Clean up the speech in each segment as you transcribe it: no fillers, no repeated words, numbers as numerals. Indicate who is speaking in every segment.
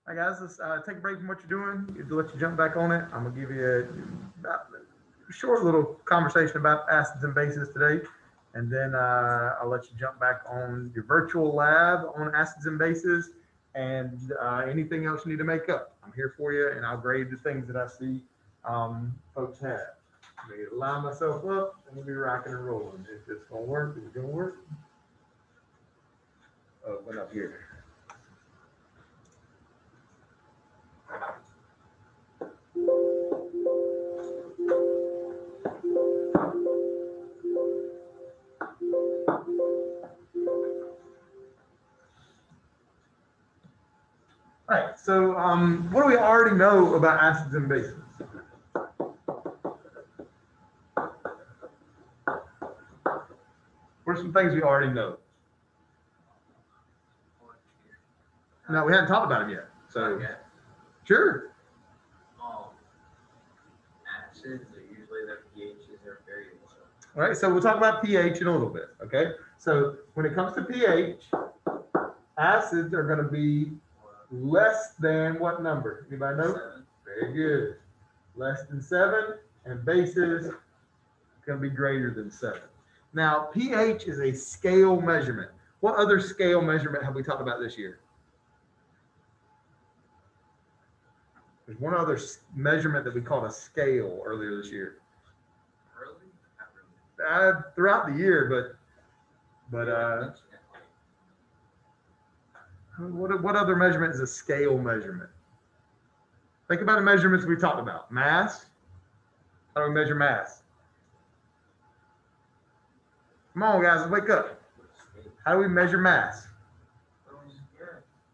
Speaker 1: All right, guys, let's take a break from what you're doing. To let you jump back on it, I'm gonna give you a short little conversation about acids and bases today, and then I'll let you jump back on your virtual lab on acids and bases and anything else you need to make up. I'm here for you, and I'll grade the things that I see folks have. I'm gonna line myself up, and we'll be rocking and rolling. If it's gonna work, it's gonna work. Oh, went up here. All right, so what do we already know about acids and bases? What are some things we already know? No, we haven't talked about them yet. So,
Speaker 2: Okay.
Speaker 1: sure.
Speaker 2: Acids are usually their pHs are variable.
Speaker 1: All right, so we'll talk about pH in a little bit, okay? So when it comes to pH, acids are going to be less than what number? Anybody know?
Speaker 2: 7.
Speaker 1: Very good. Less than 7, and bases going to be greater than 7. Now, pH is a scale measurement. What other scale measurement have we talked about this year? There's one other measurement that we called a scale earlier this year.
Speaker 2: Really? Not really.
Speaker 1: Throughout the year, but what other measurement is a scale measurement? Think about the measurements we talked about. Mass. How do we measure mass? Come on, guys, wake up. How do we measure mass?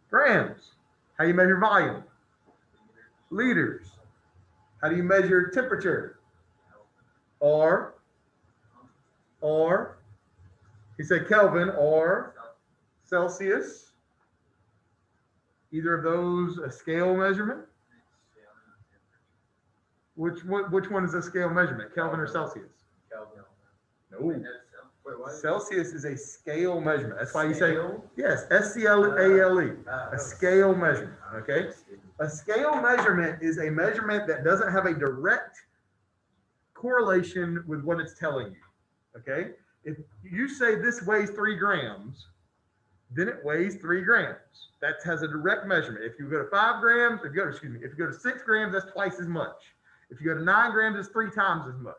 Speaker 1: Grams. How do you measure volume? Liters. How do you measure temperature? Or he said Kelvin or Celsius. Either of those a scale measurement? Which one is a scale measurement? Kelvin or Celsius?
Speaker 2: Kelvin.
Speaker 1: No.
Speaker 2: Wait, what?
Speaker 1: Celsius is a scale measurement. That's why you say yes, SCALE, a scale measurement. Okay. A scale measurement is a measurement that doesn't have a direct correlation with what it's telling you. Okay. If you say this weighs 3 grams, then it weighs 3 grams. That has a direct measurement. If you go to 5 grams, if you go to 6 grams, that's twice as much. If you go to 9 grams, it's 3 times as much.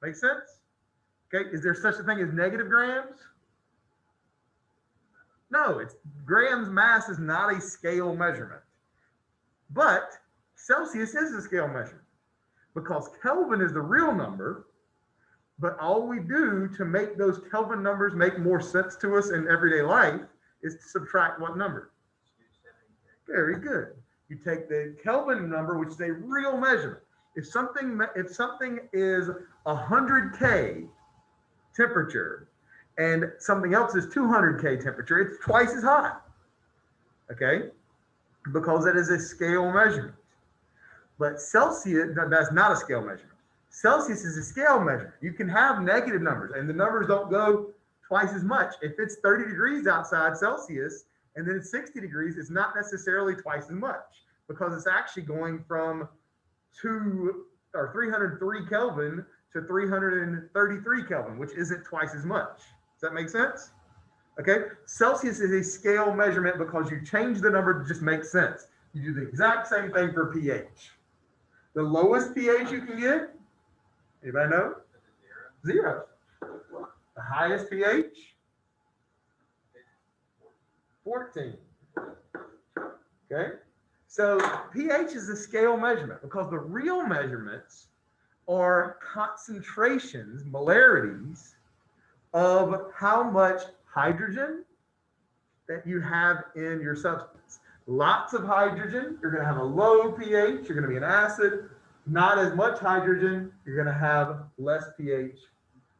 Speaker 1: Make sense? Okay. Is there such a thing as negative grams? No, it's grams mass is not a scale measurement. But Celsius is a scale measurement because Kelvin is the real number. But all we do to make those Kelvin numbers make more sense to us in everyday life is to subtract what number? Very good. You take the Kelvin number, which is a real measurement. If something is 100K temperature and something else is 200K temperature, it's twice as hot. Okay? Because that is a scale measurement. But Celsius, that's not a scale measurement. Celsius is a scale measurement. You can have negative numbers, and the numbers don't go twice as much. If it's 30 degrees outside Celsius, and then it's 60 degrees, it's not necessarily twice as much because it's actually going from 303 Kelvin to 333 Kelvin, which isn't twice as much. Does that make sense? Okay. Celsius is a scale measurement because you change the number to just make sense. You do the exact same thing for pH. The lowest pH you can get, anybody know? 0. The highest pH? 14. Okay. So pH is a scale measurement because the real measurements are concentrations, molarities of how much hydrogen that you have in your substance. Lots of hydrogen, you're going to have a low pH, you're going to be an acid. Not as much hydrogen, you're going to have less pH.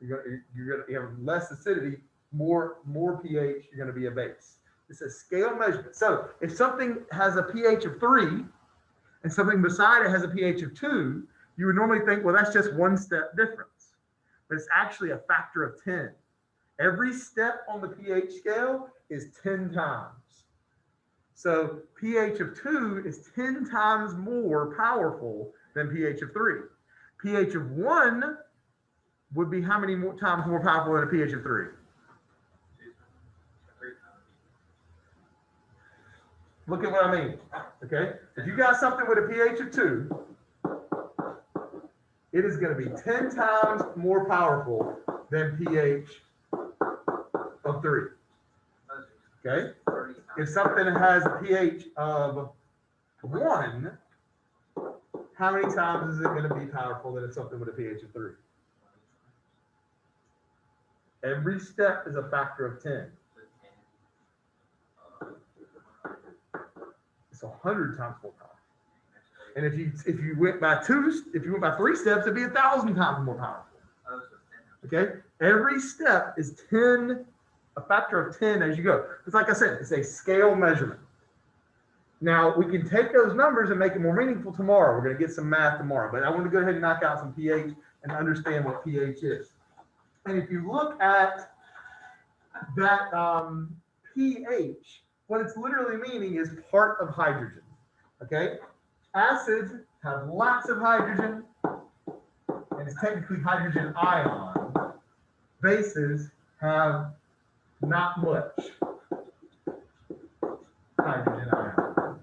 Speaker 1: You're going to have less acidity, more pH, you're going to be a base. It's a scale measurement. So if something has a pH of 3 and something beside it has a pH of 2, you would normally think, well, that's just one step difference. But it's actually a factor of 10. Every step on the pH scale is 10 times. So pH of 2 is 10 times more powerful than pH of 3. pH of 1 would be how many times more powerful than a pH of 3? Look at what I mean, okay? If you got something with a pH of 2, it is going to be 10 times more powerful than pH of 3, okay? If something has a pH of 1, how many times is it going to be powerful than something with a pH of 3? Every step is a factor of 10. It's 100 times more powerful. And if you went by 3 steps, it'd be 1,000 times more powerful. Okay? Every step is 10, a factor of 10 as you go. It's like I said, it's a scale measurement. Now, we can take those numbers and make it more meaningful tomorrow. We're going to get some math tomorrow, but I want to go ahead and knock out some pH and understand what pH is. And if you look at that pH, what it's literally meaning is part of hydrogen, okay? Acids have lots of hydrogen, and it's technically hydrogen ion. Bases have not much hydrogen ion.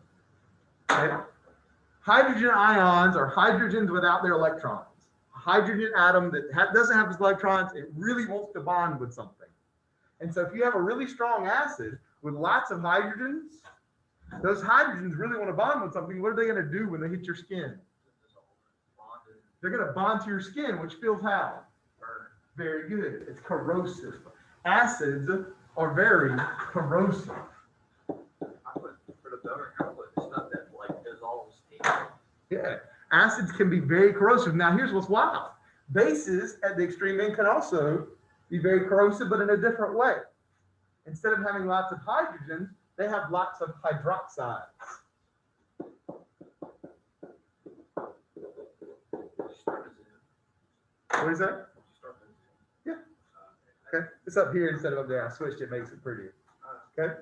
Speaker 1: Okay? Hydrogen ions are hydrogens without their electrons. A hydrogen atom that doesn't have its electrons, it really wants to bond with something. And so if you have a really strong acid with lots of hydrogens, those hydrogens really want to bond with something. What are they going to do when they hit your skin? They're going to bond to your skin, which feels how? Very good. It's corrosive. Acids are very corrosive. Yeah, acids can be very corrosive. Now, here's what's wild. Bases at the extreme end can also be very corrosive, but in a different way. Instead of having lots of hydrogens, they have lots of hydroxides. What is that? Yeah. Okay. It's up here instead of up there. I switched it, makes it prettier. Okay.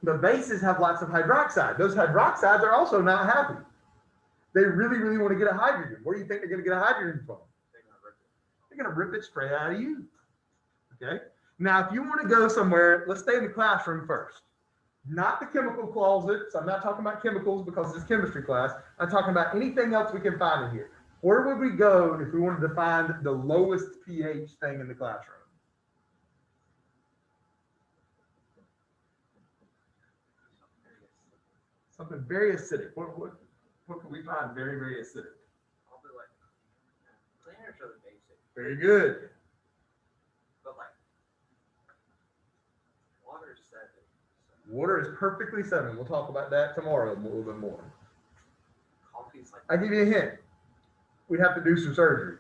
Speaker 1: The bases have lots of hydroxide. Those hydroxides are also not happy. They really, really want to get a hydrogen. Where do you think they're going to get a hydrogen from? They're going to rip it straight out of you. Okay. Now, if you want to go somewhere, let's stay in the classroom first. Not the chemical closet. So I'm not talking about chemicals because it's chemistry class. I'm talking about anything else we can find in here. Where would we go if we wanted to find the lowest pH thing in the classroom? Something very acidic. What can we find very, very acidic?
Speaker 2: Probably like cleaners are the basic.
Speaker 1: Very good.
Speaker 2: But like water is 7.
Speaker 1: Water is perfectly 7. We'll talk about that tomorrow a little bit more.
Speaker 2: Coffee's like
Speaker 1: I'll give you a hint. We'd have to do some surgery.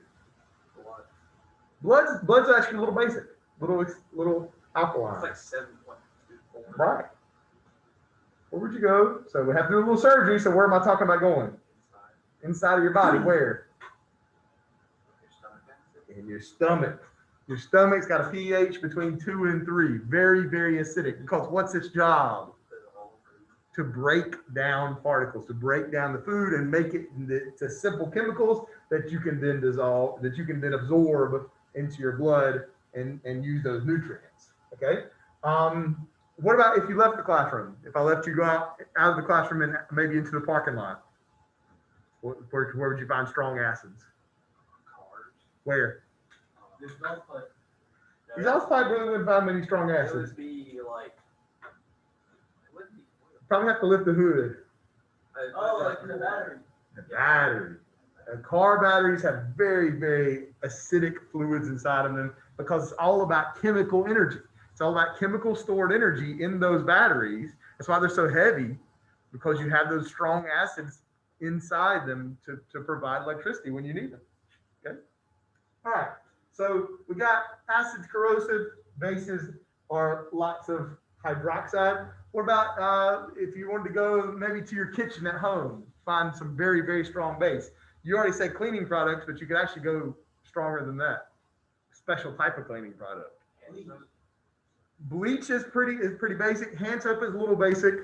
Speaker 2: blood.
Speaker 1: Blood's actually a little basic, little alkaline.
Speaker 2: It's like 7.24.
Speaker 1: Right. Where would you go? So we have to do a little surgery. So where am I talking about going? Inside of your body. Where?
Speaker 2: Your stomach acid.
Speaker 1: In your stomach. Your stomach's got a pH between 2 and 3. Very, very acidic. Because what's its job? To break down particles, to break down the food and make it into simple chemicals that you can then dissolve, that you can then absorb into your blood and use those nutrients. Okay. What about if you left the classroom? If I left you go out of the classroom and maybe into the parking lot, where would you find strong acids?
Speaker 2: Cars.
Speaker 1: Where?
Speaker 2: There's no like.
Speaker 1: Exhaust pipe really wouldn't find many strong
Speaker 2: It
Speaker 1: acids.
Speaker 2: would be like. It wouldn't be.
Speaker 1: Probably have to lift the hood.
Speaker 2: Oh, like the battery.
Speaker 1: The battery. Car batteries have very, very acidic fluids inside of them because it's all about chemical energy. It's all about chemical stored energy in those batteries. That's why they're so heavy, because you have those strong acids inside them to provide electricity when you need them. Okay. All right. So we got acids corrosive, bases are lots of hydroxide. What about if you wanted to go maybe to your kitchen at home, find some very, very strong base? You already said cleaning products, but you could actually go stronger than that. Special type of cleaning product. Bleach is pretty basic. Hand soap is a little basic,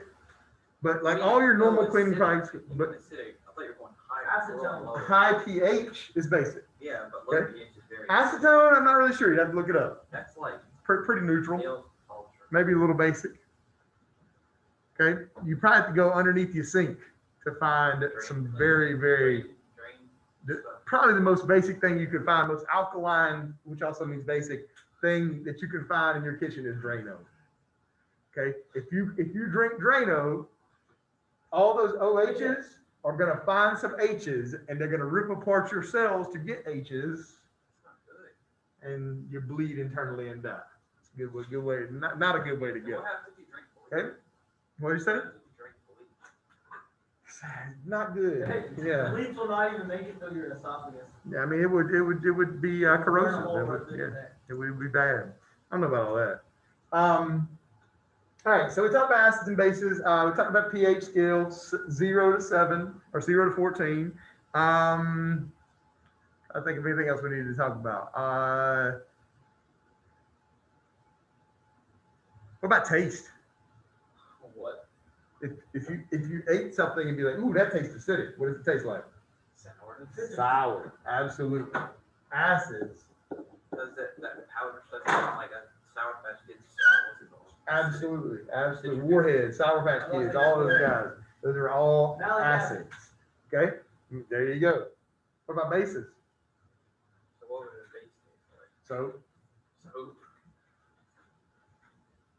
Speaker 1: but like all your normal cleaning products, but
Speaker 2: acidic. I thought you were going high.
Speaker 3: Acetone.
Speaker 1: high pH is basic.
Speaker 2: Yeah, but low
Speaker 1: Okay.
Speaker 2: pH is very.
Speaker 1: Acetone, I'm not really sure. You'd have to look it up.
Speaker 2: That's like
Speaker 1: Pretty neutral,
Speaker 2: nail culture.
Speaker 1: maybe a little basic. Okay, you probably have to go underneath your sink to find some very
Speaker 2: Drain.
Speaker 1: probably the most basic thing you could find, most alkaline, which also means basic thing that you can find in your kitchen is Drano. Okay, if you drink Drano, all those OHs are gonna find some H's and they're gonna rip apart your cells to get H's,
Speaker 2: It's not good.
Speaker 1: and you bleed internally and die. It's a good way, not a good way to
Speaker 2: And
Speaker 1: go.
Speaker 2: what happens if you drink bleach?
Speaker 1: Okay, what do you say?
Speaker 2: What happens if you drink bleach?
Speaker 1: Not good. Yeah.
Speaker 3: Bleach will not even make it through your esophagus.
Speaker 1: Yeah, I mean, it would be corrosive.
Speaker 3: Burn a hole
Speaker 1: It
Speaker 3: right
Speaker 1: would,
Speaker 3: through
Speaker 1: yeah,
Speaker 3: your neck.
Speaker 1: it would be bad. I don't know about all that. All right, so we talked about acids and bases. We talked about pH scales, 0 to 7 or 0 to 14. I think of anything else we needed to talk about. What about taste?
Speaker 2: What?
Speaker 1: If you ate something and be like, ooh, that tastes acidic. What does it taste like?
Speaker 2: Sour.
Speaker 1: Sour. Absolutely. Acids.
Speaker 2: Does that powder stuff sound like a Sour Patch Kids? What's it called?
Speaker 1: Absolutely. Warhead, Sour Patch Kids, all those guys. Those are all
Speaker 3: Malic
Speaker 1: acids. Okay, there you go. What about bases?
Speaker 2: So what would a base taste like?
Speaker 1: So,
Speaker 2: Soap.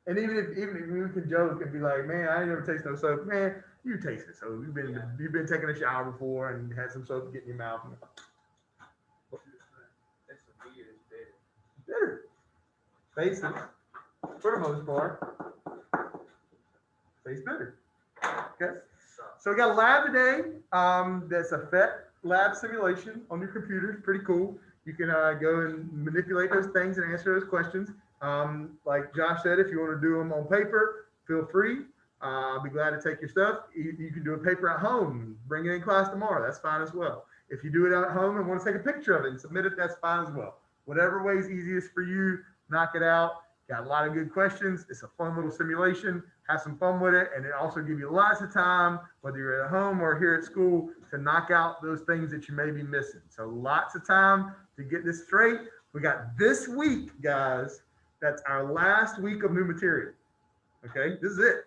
Speaker 1: and even if you can joke and be like, man, I ain't never taste no soap. Man, you tasted soap. You've been taking a shower before and had some soap get in your mouth.
Speaker 2: That's weird. It's bitter.
Speaker 1: Bitter. Bases, for the most part, taste bitter. Okay. So we got a lab today. That's a PhET lab simulation on your computer. It's pretty cool. You can go and manipulate those things and answer those questions. Like Josh said, if you want to do them on paper, feel free. I'll be glad to take your stuff. You can do a paper at home, bring it in class tomorrow. That's fine as well. If you do it at home and want to take a picture of it and submit it, that's fine as well. Whatever way is easiest for you, knock it out. Got a lot of good questions. It's a fun little simulation. Have some fun with it. And it also gives you lots of time, whether you're at home or here at school, to knock out those things that you may be missing. So lots of time to get this straight. We got this week, guys. That's our last week of new material. Okay, this is it.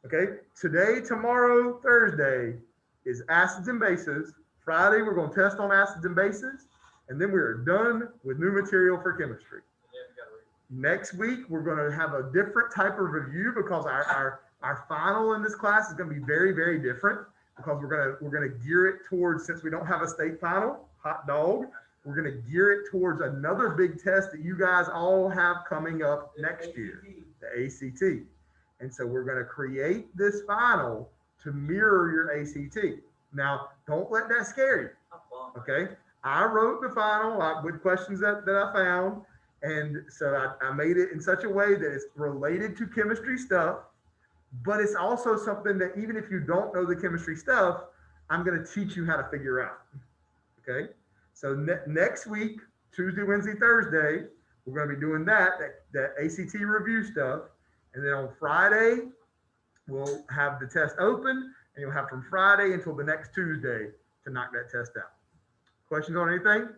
Speaker 1: Okay, today, tomorrow, Thursday is acids and bases. Friday, we're going to test on acids and bases. And then we're done with new material for chemistry. Next week, we're going to have a different type of review because our final in this class is going to be very, very different because we're going to gear it towards, since we don't have a state final, hot dog, we're going to gear it towards another big test that you guys all have coming up next year, the ACT. And so we're going to create this final to mirror your ACT. Now, don't let that scare you, okay? I wrote the final with questions that I found. And so I made it in such a way that it's related to chemistry stuff, but it's also something that even if you don't know the chemistry stuff, I'm going to teach you how to figure out. Okay. So next week, Tuesday, Wednesday, Thursday, we're going to be doing that ACT review stuff. And then on Friday, we'll have the test open and you'll have from Friday until the next Tuesday to knock that test out. Questions on anything?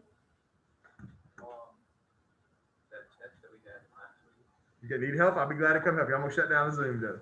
Speaker 1: You need help? I'll be glad to come help you. I'm going to shut down the Zoom though.